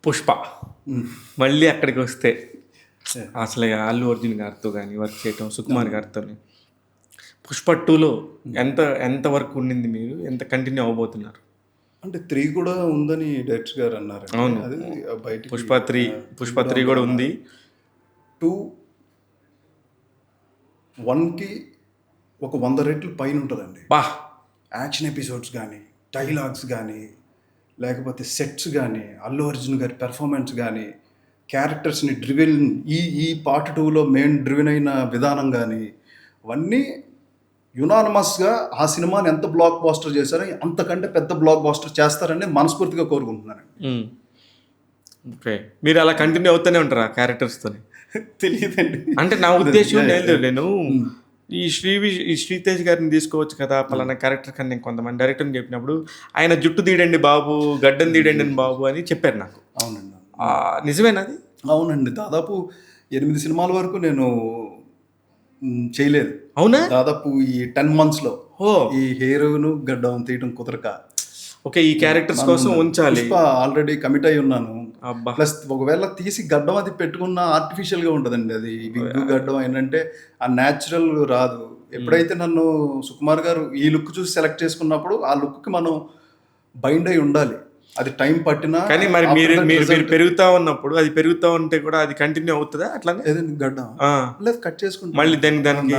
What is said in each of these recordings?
పుష్ప మళ్ళీ అక్కడికి వస్తే అసలు అల్లు అర్జున్ గారితో కానీ వర్క్ చేయటం సుకుమార్ గారితో పుష్ప 2లో ఎంత వర్క్ ఉండింది, మీరు ఎంత కంటిన్యూ అవ్వబోతున్నారు? అంటే 3 కూడా ఉందని డైరెక్టర్ గారు అన్నారు. అవును, అది బయట పుష్ప 3 కూడా ఉంది. 2 1కి ఒక 100 రెట్లు పైన ఉంటుందండి. బా యాక్షన్ ఎపిసోడ్స్ కానీ, డైలాగ్స్ కానీ, లేకపోతే సెట్స్ కానీ, అల్లు అర్జున్ గారి పెర్ఫార్మెన్స్ కానీ, క్యారెక్టర్స్ని డ్రివెన్ ఈ పార్ట్ 2లో మెయిన్ డ్రివెన్ అయిన విధానం కానీ, అవన్నీ యునానిమస్గా ఆ సినిమాని ఎంత బ్లాక్ బాస్టర్ చేశారో అంతకంటే పెద్ద బ్లాక్ బాస్టర్ చేస్తారని మనస్ఫూర్తిగా కోరుకుంటున్నానండి. ఓకే, మీరు అలా కంటిన్యూ అవుతూనే ఉంటారా క్యారెక్టర్స్తో? తెలియదండి, అంటే నా ఉద్దేశం నేను ఈ శ్రీతేజ్ గారిని తీసుకోవచ్చు కదా పలానా క్యారెక్టర్ కానీ నేను కొంతమంది డైరెక్టర్ని చెప్పినప్పుడు ఆయన జుట్టు తీయడండి బాబు, గడ్డం తీయడండి బాబు అని చెప్పారు నాకు. అవునండి, నిజమేనా అది? అవునండి, దాదాపు 8 సినిమాల వరకు నేను చేయలేదు. అవునా? దాదాపు ఈ 10 monthsలో ఈ హెయిర్ను గడ్డం తీయడం కుదరక, ఓకే, ఈ క్యారెక్టర్స్ కోసం ఉంచాలి. ఆల్రెడీ కమిట్ అయి ఉన్నాను. అబ్బా, ప్లస్ ఒకవేళ తీసి గడ్డం అది పెట్టుకున్న ఆర్టిఫిషియల్గా ఉంటుందండి. అది విగ్గు గడ్డం ఏంటంటే ఆ న్యాచురల్ రాదు. ఎప్పుడైతే నన్ను సుకుమార్ గారు ఈ లుక్ చూసి సెలెక్ట్ చేసుకున్నప్పుడు ఆ లుక్కి మనం బైండ్ అయి ఉండాలి. అది టైం పట్టినా. కానీ మరి మీరు పెరుగుతా ఉన్నప్పుడు అది పెరుగుతా ఉంటే కూడా అది కంటిన్యూ అవుతుందా అట్లానే? ఏదండి గడ్డం లేదు, కట్ చేసుకుంటాం మళ్ళీ దానికి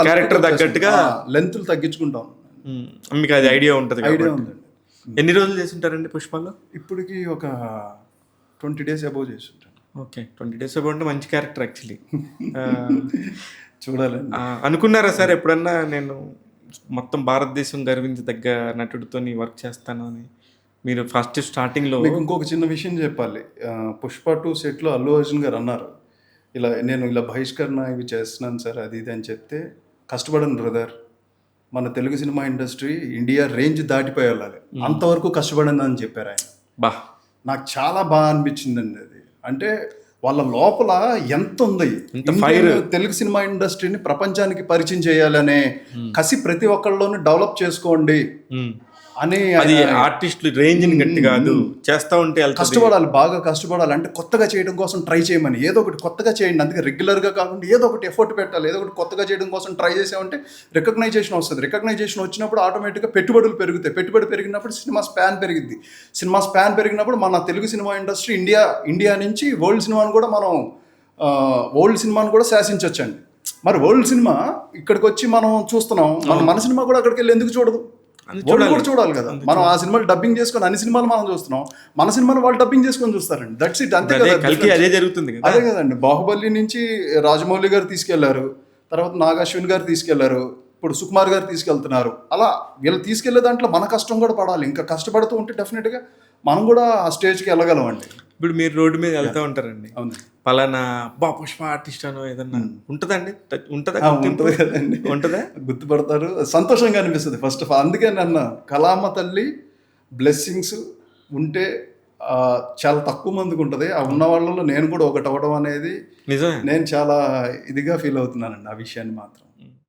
క్యారెక్టర్ తగ్గట్టుగా లెంత్లు తగ్గించుకుంటాం. మీకు అది ఐడియా ఉంటుంది? ఐడియా ఉందండి. ఎన్ని రోజులు చేస్తుంటారండి పుష్పలో? ఇప్పటికి ఒక 20 days అబౌవ్ చేస్తుంటాను. ఓకే, 20 days అబౌవ్ అంటే మంచి క్యారెక్టర్ యాక్చువల్లీ. చూడాలండి. అనుకున్నారా సార్ ఎప్పుడన్నా నేను మొత్తం భారతదేశం గర్వించదగ్గ నటుడితో వర్క్ చేస్తాను అని? మీరు ఫస్ట్ స్టార్టింగ్లో మీకు ఇంకొక చిన్న విషయం చెప్పాలి. పుష్ప 2 సెట్లో అల్లు అర్జున్ గారు అన్నారు, నేను ఇలా బహిష్కరణ ఇవి చేస్తున్నాను సార్ అది ఇది అని చెప్తే, కష్టపడను బ్రదర్, మన Telugu cinema industry India range దాటిపోయి వెళ్ళాలి, అంతవరకు కష్టపడను అని చెప్పారు ఆయన. బా, నాకు చాలా బాగా అనిపించిందండి అది. అంటే వాళ్ళ లోపల ఎంత ఉంది, తెలుగు సినిమా ఇండస్ట్రీని ప్రపంచానికి పరిచయం చేయాలనే కసి ప్రతి ఒక్కళ్ళలోనూ డెవలప్ చేసుకోండి అని. అది ఆర్టిస్టులు రేంజ్ గట్టి కాదు, చేస్తూ ఉంటే కష్టపడాలి, బాగా కష్టపడాలి. అంటే కొత్తగా చేయడం కోసం ట్రై చేయమని, ఏదో ఒకటి కొత్తగా చేయండి. అందుకే రెగ్యులర్గా కాకుండా ఏదో ఒకటి ఎఫర్ట్ పెట్టాలి. ఏదో ఒకటి కొత్తగా చేయడం కోసం ట్రై చేసామంటే రికగ్నైజేషన్ వస్తుంది. రికగ్నైజేషన్ వచ్చినప్పుడు ఆటోమేటిక్గా పెట్టుబడులు పెరుగుతాయి. పెట్టుబడి పెరిగినప్పుడు సినిమా స్పాన్ పెరిగింది. సినిమా స్పాన్ పెరిగినప్పుడు మన తెలుగు సినిమా ఇండస్ట్రీ ఇండియా నుంచి వరల్డ్ సినిమాను కూడా మనం శాసించవచ్చండి. మరి వరల్డ్ సినిమా ఇక్కడికి వచ్చి మనం చూస్తున్నాం, మన సినిమా కూడా అక్కడికి వెళ్ళి ఎందుకు చూడదు? కూడా చూడాలి కదా. మనం ఆ సినిమాలు డబ్బింగ్ చేసుకొని అన్ని సినిమాలు మనం చూస్తున్నాం, మన సినిమాలు వాళ్ళు డబ్బింగ్ చేసుకొని చూస్తారండి. దట్స్ ఇట్, అంతే కదా. అదే జరుగుతుంది, అదే కదండి. బాహుబలి నుంచి రాజమౌళి గారు తీసుకెళ్లారు, తర్వాత నాగాశ్విన్ గారు తీసుకెళ్లారు, ఇప్పుడు సుకుమార్ గారు తీసుకెళ్తున్నారు. అలా వీళ్ళు తీసుకెళ్లే దాంట్లో మన కష్టం కూడా పడాలి. ఇంకా కష్టపడుతూ ఉంటే డెఫినెట్గా మనం కూడా ఆ స్టేజ్కి వెళ్ళగలం అండి. ఇప్పుడు మీరు రోడ్డు మీద వెళ్తూ ఉంటారండి, పలానా పుష్ప ఆర్టిస్ట్ అనో ఏదన్నా ఉంటుందండి? ఉంటుంది కదండి, ఉంటుందా, గుర్తుపడతారు, సంతోషంగా అనిపిస్తుంది ఫస్ట్ ఆఫ్ ఆల్. అందుకే నన్ను కళామ తల్లి బ్లెస్సింగ్స్ ఉంటే చాలా తక్కువ మందికి ఉంటుంది. ఆ ఉన్న వాళ్ళలో నేను కూడా ఒకటి అవ్వడం అనేది నిజమే. నేను చాలా ఇదిగా ఫీల్ అవుతున్నానండి ఆ విషయాన్ని మాత్రం.